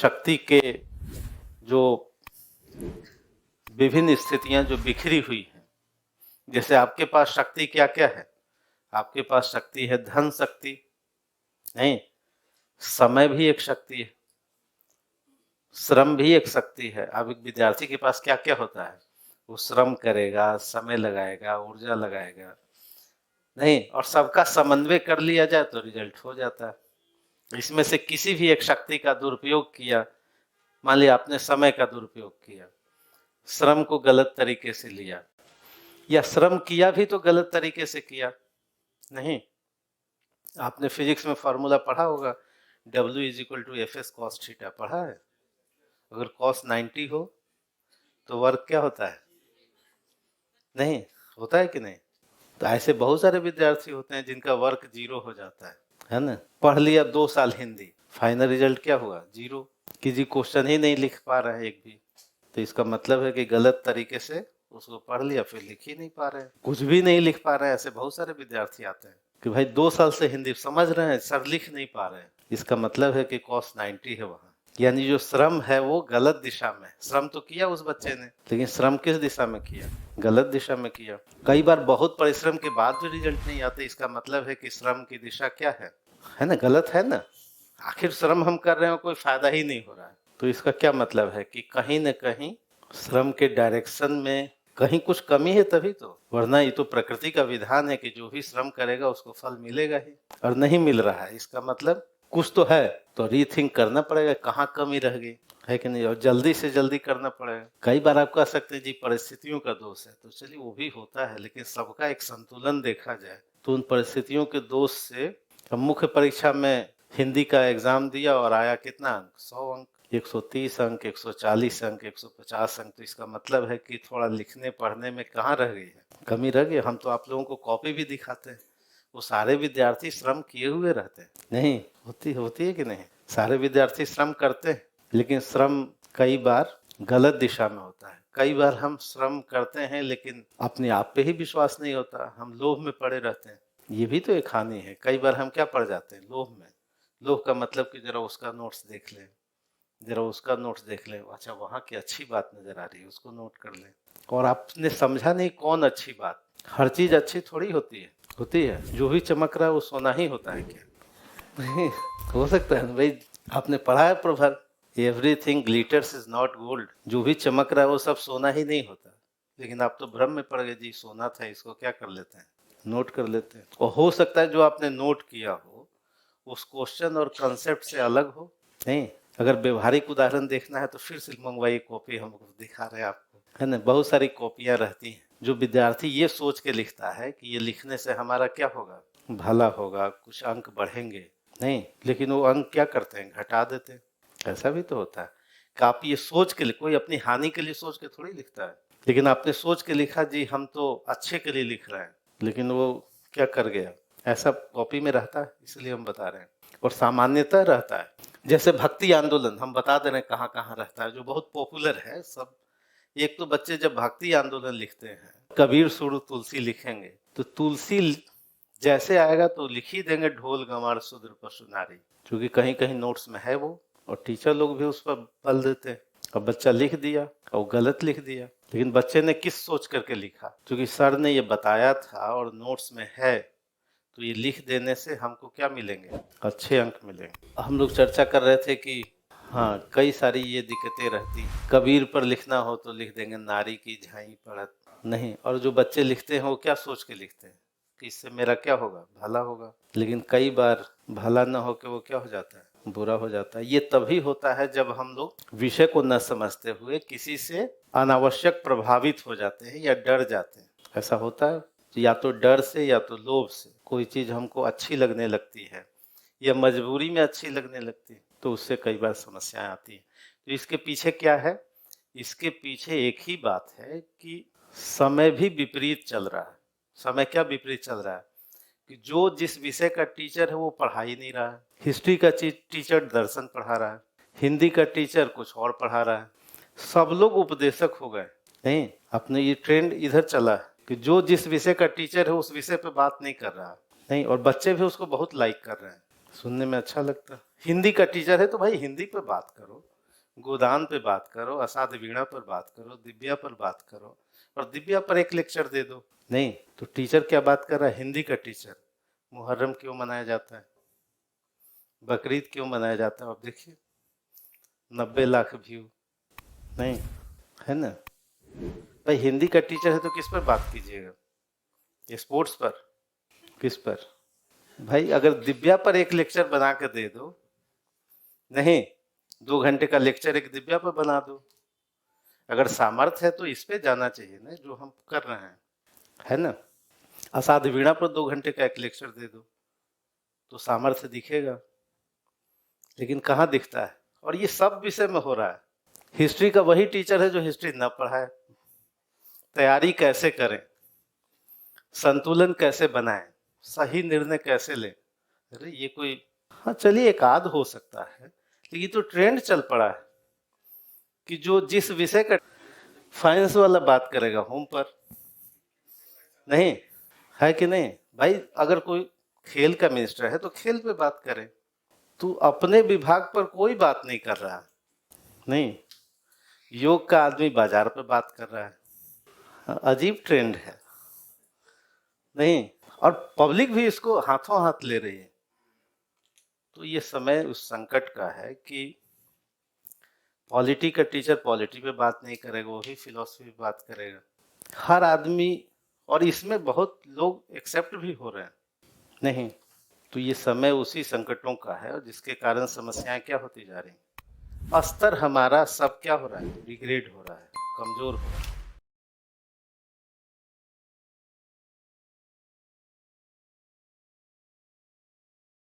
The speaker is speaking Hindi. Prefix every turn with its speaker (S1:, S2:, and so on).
S1: शक्ति के जो विभिन्न स्थितियां जो बिखरी हुई हैं, जैसे आपके पास शक्ति क्या क्या है? आपके पास शक्ति है धन शक्ति, नहीं, समय भी एक शक्ति है, श्रम भी एक शक्ति है। अब एक विद्यार्थी के पास क्या क्या होता है? वो श्रम करेगा, समय लगाएगा, ऊर्जा लगाएगा, नहीं, और सबका समन्वय कर लिया जाए तो रिजल्ट हो जाता है। इसमें से किसी भी एक शक्ति का दुरुपयोग किया, मान लिया आपने समय का दुरुपयोग किया, श्रम को गलत तरीके से लिया, या श्रम किया भी तो गलत तरीके से किया, नहीं, आपने फिजिक्स में फॉर्मूला पढ़ा होगा, W = FS cos थीटा, पढ़ा है? अगर cos 90 हो तो वर्क क्या होता है? नहीं होता है कि नहीं? तो ऐसे बहुत सारे विद्यार्थी होते हैं जिनका वर्क 0 हो जाता है ना? पढ़ लिया 2 साल हिंदी, फाइनल रिजल्ट क्या हुआ? 0। किसी क्वेश्चन ही नहीं लिख पा रहे हैं एक भी, तो इसका मतलब है कि गलत तरीके से उसको पढ़ लिया, फिर लिख ही नहीं पा रहे हैं, कुछ भी नहीं लिख पा रहे हैं। ऐसे बहुत सारे विद्यार्थी आते हैं कि भाई 2 साल से हिंदी समझ रहे हैं सर, लिख नहीं पा रहे हैं। इसका मतलब है कि cos 90 है वहाँ, यानी जो श्रम है वो गलत दिशा में। श्रम तो किया उस बच्चे ने, लेकिन श्रम किस दिशा में किया? गलत दिशा में किया। कई बार बहुत परिश्रम के बाद भी रिजल्ट नहीं आते, इसका मतलब है कि श्रम की दिशा क्या है ना, गलत है ना। आखिर श्रम हम कर रहे हैं, कोई फायदा ही नहीं हो रहा है, तो इसका क्या मतलब है कि कहीं न कहीं श्रम के डायरेक्शन में कहीं कुछ कमी है, तभी तो, वरना ये तो प्रकृति का विधान है कि जो भी श्रम करेगा उसको फल मिलेगा ही, और नहीं मिल रहा है, इसका मतलब कुछ तो है, तो रीथिंक करना पड़ेगा, कहाँ कमी रह गई है कि नहीं, और जल्दी से जल्दी करना पड़ेगा। कई बार आप कह सकते हैं जी परिस्थितियों का दोष है, तो चलिए वो भी होता है, लेकिन सबका एक संतुलन देखा जाए तो उन परिस्थितियों के दोष से। मुख्य परीक्षा में हिंदी का एग्जाम दिया और आया कितना अंक? 100 अंक, 130 अंक, 140 अंक, 150 अंक। तो इसका मतलब है कि थोड़ा लिखने पढ़ने में कहाँ रह गई है, कमी रह गई। हम तो आप लोगों को कॉपी भी दिखाते हैं, वो सारे विद्यार्थी श्रम किए हुए रहते हैं, नहीं होती है कि नहीं? सारे विद्यार्थी श्रम करते हैं, लेकिन श्रम कई बार गलत दिशा में होता है। कई बार हम श्रम करते हैं लेकिन अपने आप पे ही विश्वास नहीं होता, हम लोभ में पड़े रहते हैं, ये भी तो एक हानि है। कई बार हम क्या पड़ जाते हैं? लोभ में। लोभ का मतलब कि जरा उसका नोट्स देख लें, जरा उसका नोट्स देख लें, अच्छा वहाँ की अच्छी बात नजर आ रही है, उसको नोट कर लें, और आपने समझा नहीं कौन अच्छी बात। हर चीज अच्छी थोड़ी होती है, जो भी चमक रहा है वो सोना ही होता है क्या? नहीं हो सकता है भाई, आपने पढ़ा है proverb, everything glitters is not gold, जो भी चमक रहा है वो सब सोना ही नहीं होता। लेकिन आप तो भ्रम में पड़ गए, जी सोना था, इसको क्या कर लेते हैं? नोट कर लेते हैं। और हो सकता है जो आपने नोट किया हो उस क्वेश्चन और कंसेप्ट से अलग हो, नहीं। अगर व्यवहारिक उदाहरण देखना है तो फिर से मंगवाइए कॉपी, हम दिखा रहे हैं आपको, है ना। बहुत सारी कॉपियां रहती हैं, जो विद्यार्थी ये सोच के लिखता है कि ये लिखने से हमारा क्या होगा, भला होगा, कुछ अंक बढ़ेंगे, नहीं, लेकिन वो अंक क्या करते हैं, घटा देते हैं। ऐसा भी तो होता है कि आप ये सोच के, कोई अपनी हानि के लिए सोच के थोड़ी लिखता है, लेकिन आपने सोच के लिखा जी हम तो अच्छे के लिए लिख रहे हैं, लेकिन वो क्या कर गया, ऐसा कॉपी में रहता है, इसलिए हम बता रहे हैं। और सामान्यतः रहता है, जैसे भक्ति आंदोलन हम बता दे रहे हैं कहाँ कहाँ रहता है, जो बहुत पॉपुलर है सब। एक तो बच्चे जब भक्ति आंदोलन लिखते हैं, कबीर सुर तुलसी लिखेंगे, तो तुलसी जैसे आएगा तो लिख ही देंगे ढोल गंवार शूद्र पशु नारी, क्योंकि कहीं कहीं नोट्स में है वो, और टीचर लोग भी उस पर बल देते हैं। अब बच्चा लिख दिया और गलत लिख दिया, लेकिन बच्चे ने किस सोच करके लिखा? क्योंकि सर ने ये बताया था और नोट्स में है, तो ये लिख देने से हमको क्या मिलेंगे? अच्छे अंक मिलेंगे। हम लोग चर्चा कर रहे थे कि हाँ, कई सारी ये दिक्कतें रहती। कबीर पर लिखना हो तो लिख देंगे नारी की झाई पड़त, नहीं, और जो बच्चे लिखते हैं वो क्या सोच के लिखते हैं कि इससे मेरा क्या होगा, भला होगा, लेकिन कई बार भला न हो के वो क्या हो जाता है, बुरा हो जाता है। ये तभी होता है जब हम लोग विषय को न समझते हुए किसी से अनावश्यक प्रभावित हो जाते हैं या डर जाते हैं। ऐसा होता है, या तो डर से या तो लोभ से कोई चीज हमको अच्छी लगने लगती है या मजबूरी में अच्छी लगने लगती है, तो उससे कई बार समस्याएं आती हैं। तो इसके पीछे क्या है? इसके पीछे एक ही बात है कि समय भी विपरीत चल रहा है। समय क्या विपरीत चल रहा है कि जो जिस विषय का टीचर है वो पढ़ा ही नहीं रहा है। हिस्ट्री का टीचर दर्शन पढ़ा रहा है, हिंदी का टीचर कुछ और पढ़ा रहा है, सब लोग उपदेशक हो गए। नहीं, अपने ये ट्रेंड इधर चला है कि जो जिस विषय का टीचर है उस विषय पे बात नहीं कर रहा है, नहीं, और बच्चे भी उसको बहुत लाइक कर रहे हैं, सुनने में अच्छा लगता है। हिंदी का टीचर है तो भाई हिंदी पे बात करो, गोदान पे बात करो, असाध वीणा पर बात करो, दिव्या पर बात करो, और दिव्या पर एक लेक्चर दे दो। नहीं तो टीचर क्या बात कर रहा है? हिंदी का टीचर, मुहर्रम क्यों मनाया जाता है, बकरीद क्यों मनाया जाता है? अब देखिए 90 लाख व्यू, नहीं है ना? भाई हिंदी का टीचर है तो किस पर बात कीजिएगा? स्पोर्ट्स पर? किस पर? भाई अगर दिव्या पर एक लेक्चर बना कर दे दो, नहीं 2 घंटे का लेक्चर एक दिव्या पर बना दो। अगर सामर्थ्य है तो इस पे जाना चाहिए ना, जो हम कर रहे हैं, है ना? असाध वीणा पर 2 घंटे का एक लेक्चर दे दो तो सामर्थ्य दिखेगा, लेकिन कहाँ दिखता है? और ये सब विषय में हो रहा है। हिस्ट्री का वही टीचर है जो हिस्ट्री न पढ़ाए, तैयारी कैसे करें, संतुलन कैसे बनाएं, सही निर्णय कैसे लें। अरे ये कोई, हाँ चलिए एक आध हो सकता है, लेकिन तो ट्रेंड चल पड़ा है कि जो जिस विषय का फाइनेंस वाला बात करेगा होम पर, नहीं है कि नहीं? भाई अगर कोई खेल का मिनिस्टर है तो खेल पे बात करे, तू अपने विभाग पर कोई बात नहीं कर रहा। नहीं, योग का आदमी बाजार पे बात कर रहा है। अजीब ट्रेंड है, नहीं? और पब्लिक भी इसको हाथों हाथ ले रही है। तो ये समय उस संकट का है कि पॉलिटी का टीचर पॉलिटी पे बात नहीं करेगा, वो भी फिलॉसफी पे बात करेगा। हर आदमी, और इसमें बहुत लोग एक्सेप्ट भी हो रहे हैं, नहीं? तो ये समय उसी संकटों का है, और जिसके कारण समस्याएं क्या होती जा रही हैं, स्तर हमारा सब क्या हो रहा है? डिग्रेड हो रहा है, कमजोर हो रहा है।